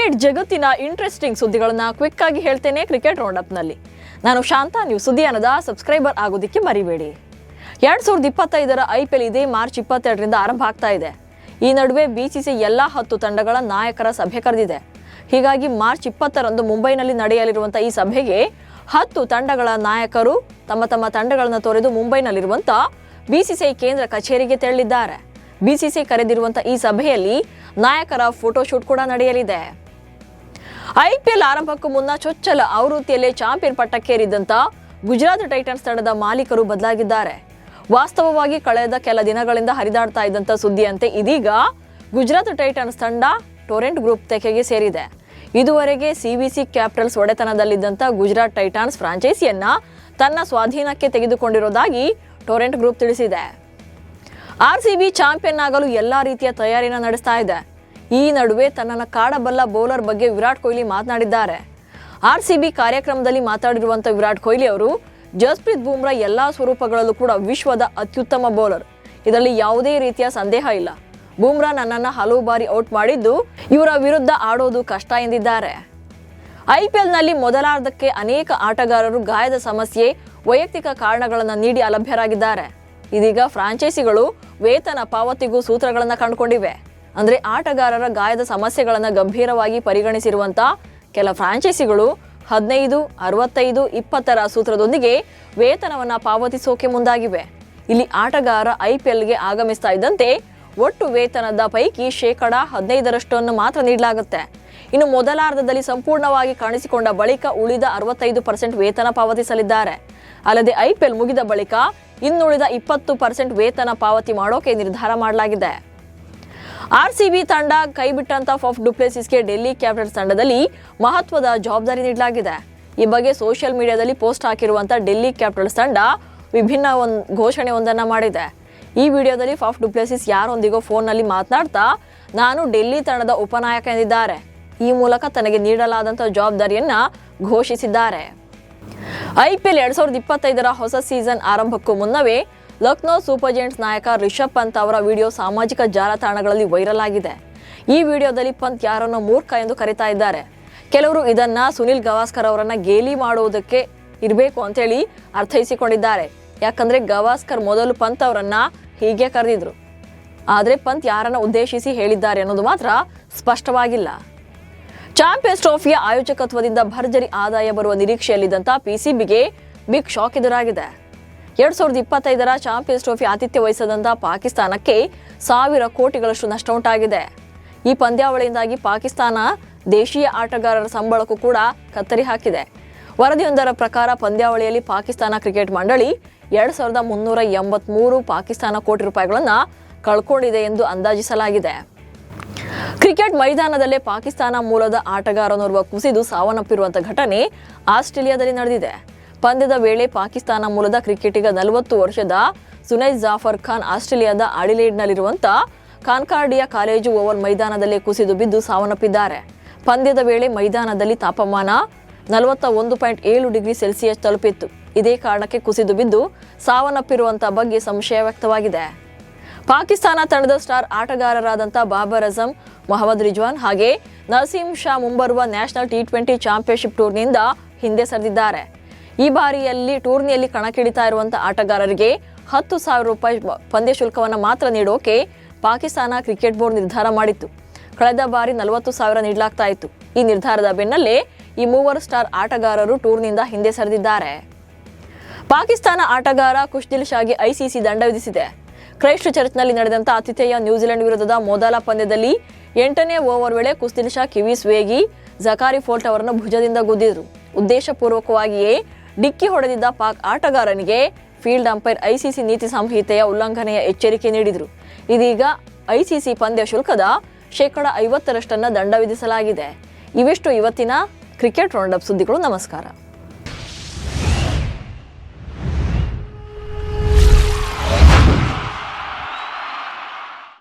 Cricket ಜಗತ್ತಿನ interesting ಸುದ್ದಿಗಳನ್ನ quick ಆಗಿ ಹೇಳ್ತೇನೆ ಕ್ರಿಕೆಟ್ ರೌಂಡ್ ಅಪ್ ನಲ್ಲಿ. ನಾನು ಶಾಂತಾ. ನೀವು ಸುದ್ದಿಯಾನದ ಸಬ್ಸ್ಕ್ರೈಬರ್ ಆಗೋದಕ್ಕೆ ಮರಿಬೇಡಿ. 2025ರ IPL ಇದೇ ಮಾರ್ಚ್ 22ರಿಂದ ಆರಂಭ ಆಗ್ತಾ ಇದೆ. ಈ ನಡುವೆ BCCI ಎಲ್ಲ 10 ತಂಡಗಳ ನಾಯಕರ ಸಭೆ ಕರೆದಿದೆ. ಹೀಗಾಗಿ ಮಾರ್ಚ್ 20ರಂದು ಮುಂಬೈನಲ್ಲಿ ನಡೆಯಲಿರುವಂತಹ ಈ ಸಭೆಗೆ 10 ತಂಡಗಳ ನಾಯಕರು ತಮ್ಮ ತಂಡಗಳನ್ನು ತೊರೆದು ಮುಂಬೈನಲ್ಲಿರುವಂತ BCCI ಕೇಂದ್ರ ಕಚೇರಿಗೆ ತೆರಳಿದ್ದಾರೆ. BCCI ಕರೆದಿರುವಂತಹ ಈ ಸಭೆಯಲ್ಲಿ ನಾಯಕರ ಫೋಟೋಶೂಟ್ ಕೂಡ ನಡೆಯಲಿದೆ. IPL ಆರಂಭಕ್ಕೂ ಮುನ್ನ ಚೊಚ್ಚಲ ಆವೃತ್ತಿಯಲ್ಲೇ ಚಾಂಪಿಯನ್ ಪಟ್ಟಕ್ಕೇರಿದ್ದಂತ ಗುಜರಾತ್ ಟೈಟನ್ಸ್ ತಂಡದ ಮಾಲೀಕರು ಬದಲಾಗಿದ್ದಾರೆ. ವಾಸ್ತವವಾಗಿ ಕಳೆದ ಕೆಲ ದಿನಗಳಿಂದ ಹರಿದಾಡ್ತಾ ಇದ್ದಂತ ಸುದ್ದಿಯಂತೆ ಇದೀಗ ಗುಜರಾತ್ ಟೈಟನ್ಸ್ ತಂಡ ಟೊರೆಂಟ್ ಗ್ರೂಪ್ ತೆಕೆಗೆ ಸೇರಿದೆ. ಇದುವರೆಗೆ CVC ಕ್ಯಾಪಿಟಲ್ಸ್ ಒಡೆತನದಲ್ಲಿದ್ದಂತ ಗುಜರಾತ್ ಟೈಟನ್ಸ್ ಫ್ರಾಂಚೈಸಿಯನ್ನ ತನ್ನ ಸ್ವಾಧೀನಕ್ಕೆ ತೆಗೆದುಕೊಂಡಿರುವುದಾಗಿ ಟೊರೆಂಟ್ ಗ್ರೂಪ್ ತಿಳಿಸಿದೆ. RCB ಚಾಂಪಿಯನ್ ಆಗಲು ಎಲ್ಲಾ ರೀತಿಯ ತಯಾರಿನ ನಡೆಸ್ತಾ ಇದೆ. ಈ ನಡುವೆ ತನ್ನನ್ನು ಕಾಡಬಲ್ಲ ಬೌಲರ್ ಬಗ್ಗೆ ವಿರಾಟ್ ಕೊಹ್ಲಿ ಮಾತನಾಡಿದ್ದಾರೆ. RCB ಕಾರ್ಯಕ್ರಮದಲ್ಲಿ ಮಾತಾಡಿರುವಂತಹ ವಿರಾಟ್ ಕೊಹ್ಲಿ ಅವರು ಜಸ್ಪ್ರೀತ್ ಬೂಮ್ರಾ ಎಲ್ಲಾ ಸ್ವರೂಪಗಳಲ್ಲೂ ಕೂಡ ವಿಶ್ವದ ಅತ್ಯುತ್ತಮ ಬೌಲರ್, ಇದರಲ್ಲಿ ಯಾವುದೇ ರೀತಿಯ ಸಂದೇಹ ಇಲ್ಲ. ಬೂಮ್ರಾ ನನ್ನನ್ನು ಹಲವು ಬಾರಿ ಔಟ್ ಮಾಡಿದ್ದು ಇವರ ವಿರುದ್ಧ ಆಡೋದು ಕಷ್ಟ ಎಂದಿದ್ದಾರೆ. IPLನಲ್ಲಿ ಮೊದಲಾರ್ಧಕ್ಕೆ ಅನೇಕ ಆಟಗಾರರು ಗಾಯದ ಸಮಸ್ಯೆ, ವೈಯಕ್ತಿಕ ಕಾರಣಗಳನ್ನು ನೀಡಿ ಅಲಭ್ಯರಾಗಿದ್ದಾರೆ. ಇದೀಗ ಫ್ರಾಂಚೈಸಿಗಳು ವೇತನ ಪಾವತಿಗೂ ಸೂತ್ರಗಳನ್ನು ಕಂಡುಕೊಂಡಿವೆ. ಅಂದ್ರೆ ಆಟಗಾರರ ಗಾಯದ ಸಮಸ್ಯೆಗಳನ್ನು ಗಂಭೀರವಾಗಿ ಪರಿಗಣಿಸಿರುವಂತ ಕೆಲ ಫ್ರಾಂಚೈಸಿಗಳು 15, 65, 20ರ ಸೂತ್ರದೊಂದಿಗೆ ವೇತನವನ್ನ ಪಾವತಿಸೋಕೆ ಮುಂದಾಗಿವೆ. ಇಲ್ಲಿ ಆಟಗಾರ IPLಗೆ ಆಗಮಿಸ್ತಾ ಇದ್ದಂತೆ ಒಟ್ಟು ವೇತನದ ಪೈಕಿ 15% ಮಾತ್ರ ನೀಡಲಾಗುತ್ತೆ. ಇನ್ನು ಮೊದಲಾರ್ಧದಲ್ಲಿ ಸಂಪೂರ್ಣವಾಗಿ ಕಾಣಿಸಿಕೊಂಡ ಬಳಿಕ ಉಳಿದ 65% ವೇತನ ಪಾವತಿಸಲಿದ್ದಾರೆ. ಅಲ್ಲದೆ IPL ಮುಗಿದ ಬಳಿಕ ಇನ್ನುಳಿದ 20% ವೇತನ ಪಾವತಿ ಮಾಡೋಕೆ ನಿರ್ಧಾರ ಮಾಡಲಾಗಿದೆ. RCB ತಂಡ ಕೈಬಿಟ್ಟಂತ ಫಾಫ್ ಡು ಪ್ಲೆಸಿಸ್ಗೆ ಡೆಲ್ಲಿ ಕ್ಯಾಪಿಟಲ್ಸ್ ತಂಡದಲ್ಲಿ ಮಹತ್ವದ ಜವಾಬ್ದಾರಿ ನೀಡಲಾಗಿದೆ. ಈ ಬಗ್ಗೆ ಸೋಷಿಯಲ್ ಮೀಡಿಯಾದಲ್ಲಿ ಪೋಸ್ಟ್ ಹಾಕಿರುವಂತ ಡೆಲ್ಲಿ ಕ್ಯಾಪಿಟಲ್ಸ್ ತಂಡ ವಿಭಿನ್ನ ಘೋಷಣೆಯೊಂದನ್ನು ಮಾಡಿದೆ. ಈ ವಿಡಿಯೋದಲ್ಲಿ ಫಾಫ್ ಡು ಪ್ಲೆಸಿಸ್ ಯಾರೊಂದಿಗೋ ಫೋನ್ನಲ್ಲಿ ಮಾತನಾಡ್ತಾ ನಾನು ಡೆಲ್ಲಿ ತಂಡದ ಉಪನಾಯಕ ಎಂದಿದ್ದಾರೆ. ಈ ಮೂಲಕ ತನಗೆ ನೀಡಲಾದಂತಹ ಜವಾಬ್ದಾರಿಯನ್ನ ಘೋಷಿಸಿದ್ದಾರೆ. IPL 2025ರ ಹೊಸ ಸೀಸನ್ ಆರಂಭಕ್ಕೂ ಮುನ್ನವೇ ಲಕ್ನೋ ಸೂಪರ್ ಜೈಂಟ್ಸ್ ನಾಯಕ ರಿಷಬ್ ಪಂತ್ ಅವರ ವಿಡಿಯೋ ಸಾಮಾಜಿಕ ಜಾಲತಾಣಗಳಲ್ಲಿ ವೈರಲ್ ಆಗಿದೆ. ಈ ವಿಡಿಯೋದಲ್ಲಿ ಪಂತ್ ಯಾರನ್ನೋ ಮೂರ್ಖ ಎಂದು ಕರೀತಾ ಇದ್ದಾರೆ. ಕೆಲವರು ಇದನ್ನ ಸುನಿಲ್ ಗವಾಸ್ಕರ್ ಅವರನ್ನ ಗೇಲಿ ಮಾಡುವುದಕ್ಕೆ ಇರಬೇಕು ಅಂತೇಳಿ ಅರ್ಥೈಸಿಕೊಂಡಿದ್ದಾರೆ. ಯಾಕಂದ್ರೆ ಗವಾಸ್ಕರ್ ಮೊದಲು ಪಂತ್ ಅವರನ್ನ ಹೀಗೆ ಕರೆದಿದ್ರು. ಆದ್ರೆ ಪಂತ್ ಯಾರನ್ನ ಉದ್ದೇಶಿಸಿ ಹೇಳಿದ್ದಾರೆ ಅನ್ನೋದು ಮಾತ್ರ ಸ್ಪಷ್ಟವಾಗಿಲ್ಲ. ಚಾಂಪಿಯನ್ಸ್ ಟ್ರೋಫಿಯ ಆಯೋಜಕತ್ವದಿಂದ ಭರ್ಜರಿ ಆದಾಯ ಬರುವ ನಿರೀಕ್ಷೆಯಲ್ಲಿದ್ದಂತ PCBಗೆ ಬಿಗ್ ಶಾಕ್ ಎದುರಾಗಿದೆ. 2025ರ ಚಾಂಪಿಯನ್ಸ್ ಟ್ರೋಫಿ ಆತಿಥ್ಯ ವಹಿಸದಂತ ಪಾಕಿಸ್ತಾನಕ್ಕೆ 1000 ಕೋಟಿಗಳಷ್ಟು ನಷ್ಟ ಉಂಟಾಗಿದೆ. ಈ ಪಂದ್ಯಾವಳಿಯಿಂದಾಗಿ ಪಾಕಿಸ್ತಾನ ದೇಶೀಯ ಆಟಗಾರರ ಸಂಬಳಕ್ಕೂ ಕೂಡ ಕತ್ತರಿ ಹಾಕಿದೆ. ವರದಿಯೊಂದರ ಪ್ರಕಾರ ಪಂದ್ಯಾವಳಿಯಲ್ಲಿ ಪಾಕಿಸ್ತಾನ ಕ್ರಿಕೆಟ್ ಮಂಡಳಿ 2383 ಪಾಕಿಸ್ತಾನ ಕೋಟಿ ರೂಪಾಯಿಗಳನ್ನ ಕಳ್ಕೊಂಡಿದೆ ಎಂದು ಅಂದಾಜಿಸಲಾಗಿದೆ. ಕ್ರಿಕೆಟ್ ಮೈದಾನದಲ್ಲೇ ಪಾಕಿಸ್ತಾನ ಮೂಲದ ಆಟಗಾರನೋರ್ವ ಕುಸಿದು ಸಾವನ್ನಪ್ಪಿರುವಂತಹ ಘಟನೆ ಆಸ್ಟ್ರೇಲಿಯಾದಲ್ಲಿ ನಡೆದಿದೆ. ಪಂದ್ಯದ ವೇಳೆ ಪಾಕಿಸ್ತಾನ ಮೂಲದ ಕ್ರಿಕೆಟಿಗ 40 ವರ್ಷದ ಸುನೈಜ್ ಜಾಫರ್ ಖಾನ್ ಆಸ್ಟ್ರೇಲಿಯಾದ ಅಡಿಲೇಡ್ನಲ್ಲಿರುವಂತ ಕಾನ್ಕಾರ್ಡಿಯಾ ಕಾಲೇಜು ಓವಲ್ ಮೈದಾನದಲ್ಲೇ ಕುಸಿದು ಬಿದ್ದು ಸಾವನ್ನಪ್ಪಿದ್ದಾರೆ. ಪಂದ್ಯದ ವೇಳೆ ಮೈದಾನದಲ್ಲಿ ತಾಪಮಾನ 41.7 ಡಿಗ್ರಿ ಸೆಲ್ಸಿಯಸ್ ತಲುಪಿತ್ತು. ಇದೇ ಕಾರಣಕ್ಕೆ ಕುಸಿದು ಬಿದ್ದು ಸಾವನ್ನಪ್ಪಿರುವಂತಹ ಬಗ್ಗೆ ಸಂಶಯ ವ್ಯಕ್ತವಾಗಿದೆ. ಪಾಕಿಸ್ತಾನ ತಂಡದ ಸ್ಟಾರ್ ಆಟಗಾರರಾದಂಥ ಬಾಬರ್ ಅಜಮ್, ಮೊಹಮ್ಮದ್ ರಿಜ್ವಾನ್ ಹಾಗೆ ನಸೀಮ್ ಶಾ ಮುಂಬರುವ ನ್ಯಾಷನಲ್ T20 ಚಾಂಪಿಯನ್ಶಿಪ್ ಟೂರ್ನಿಯಿಂದ ಹಿಂದೆ ಸರಿದಿದ್ದಾರೆ. ಈ ಬಾರಿಯಲ್ಲಿ ಟೂರ್ನಿಯಲ್ಲಿ ಕಣಕ್ಕಿಳಿತಾ ಇರುವಂತಹ ಆಟಗಾರರಿಗೆ 10,000 ರೂಪಾಯಿ ಪಂದ್ಯ ಶುಲ್ಕವನ್ನು ಮಾತ್ರ ನೀಡೋಕೆ ಪಾಕಿಸ್ತಾನ ಕ್ರಿಕೆಟ್ ಬೋರ್ಡ್ ನಿರ್ಧಾರ ಮಾಡಿತ್ತು. ಕಳೆದ ಬಾರಿ 40,000 ನೀಡಲಾಗ್ತಾ ಇತ್ತು. ಈ ನಿರ್ಧಾರದ ಬೆನ್ನಲ್ಲೇ ಈ 3 ಸ್ಟಾರ್ ಆಟಗಾರರು ಟೂರ್ನಿಯಿಂದ ಹಿಂದೆ ಸರಿದಿದ್ದಾರೆ. ಪಾಕಿಸ್ತಾನ ಆಟಗಾರ ಖುಷ್ದಿಲ್ ಶಾಗೆ ICC ದಂಡ ವಿಧಿಸಿದೆ. ಕ್ರೈಸ್ಟ್ ಚರ್ಚ್ನಲ್ಲಿ ನಡೆದಂತ ಆತಿಥೇಯ ನ್ಯೂಜಿಲೆಂಡ್ ವಿರುದ್ಧದ ಮೊದಲ ಪಂದ್ಯದಲ್ಲಿ 8ನೇ ಓವರ್ ವೇಳೆ ಖುಷ್ದಿಲ್ ಶಾ ಕಿವೀಸ್ ವೇಗಿ ಜಕಾರಿ ಫೋಲ್ಟ್ ಅವರನ್ನು ಭುಜದಿಂದ ಗುದ್ದಿದ್ರು. ಉದ್ದೇಶಪೂರ್ವಕವಾಗಿಯೇ ಡಿಕ್ಕಿ ಹೊಡೆದಿದ್ದ ಪಾಕ್ ಆಟಗಾರನಿಗೆ ಫೀಲ್ಡ್ ಅಂಪೈರ್ ICC ನೀತಿ ಸಂಹಿತೆಯ ಉಲ್ಲಂಘನೆಯ ಎಚ್ಚರಿಕೆ ನೀಡಿದ್ರು. ಇದೀಗ ICC ಪಂದ್ಯ ಶುಲ್ಕದ 50% ದಂಡ ವಿಧಿಸಲಾಗಿದೆ. ಇವಿಷ್ಟು ಇವತ್ತಿನ ಕ್ರಿಕೆಟ್ ರೌಂಡ್ ಅಪ್ ಸುದ್ದಿಗಳು. ನಮಸ್ಕಾರ.